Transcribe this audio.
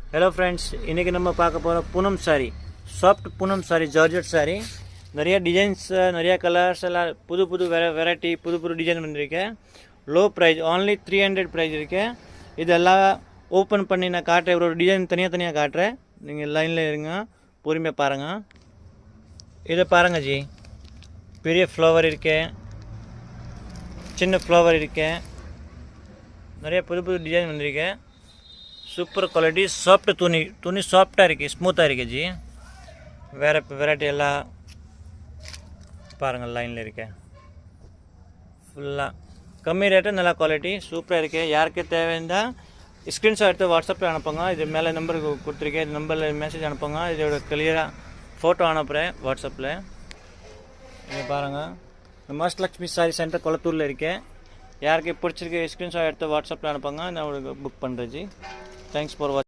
hello friends इनके நம்ம பார்க்க போற Poonam sorry soft Poonam sorry georgette sorry நிறைய டிசைன்ஸ் நிறைய கலர்ஸ் எல்லாம் புது புது வெரைட்டி புது புது டிசைன் வந்திருக்கு லோ பிரைஸ் only 300 பிரைஸ் இருக்கு இதெல்லாம் ஓபன் பண்ணி நான் காட்றேன் ஒரு டிசைன் தனியா காட்றேன் நீங்க லைன்ல இருங்க பொறுமையா பாருங்க இத பாருங்க ஜி பெரிய ஃப்ளவர் இருக்கு சின்ன ஃப்ளவர் இருக்கு நிறைய புது புது டிசைன் வந்திருக்கு சூப்பர் குவாலிட்டி சாஃப்ட் துணி சாஃப்டாக இருக்குது ஸ்மூத்தாக இருக்குது ஜி வேறு வெரைட்டி எல்லாம் பாருங்கள் லைனில் இருக்க ஃபுல்லாக கம்மி ரேட்டு நல்ல குவாலிட்டி சூப்பராக இருக்குது யாருக்கு தேவைன்னா ஸ்க்ரீன்ஷாட் எடுத்து வாட்ஸ்அப்பில் அனுப்புங்க இது மேலே நம்பர் கொடுத்துருக்கேன் இது நம்பரில் மெசேஜ் அனுப்புங்க இதோட கிளியராக ஃபோட்டோ அனுப்புகிறேன் வாட்ஸ்அப்பில் இங்கே பாருங்கள் மாஸ்டர்லக்ஷ்மி சாரி சென்டர் கொளத்தூரில் இருக்கேன் யாருக்கு பிடிச்சிருக்கு ஸ்க்ரீன்ஷாட் எடுத்து வாட்ஸ்அப்பில் அனுப்புங்க நான் உங்களுக்கு புக் பண்ணுறேன் ஜி தேங்க்ஸ் ஃபார் வாட்சிங்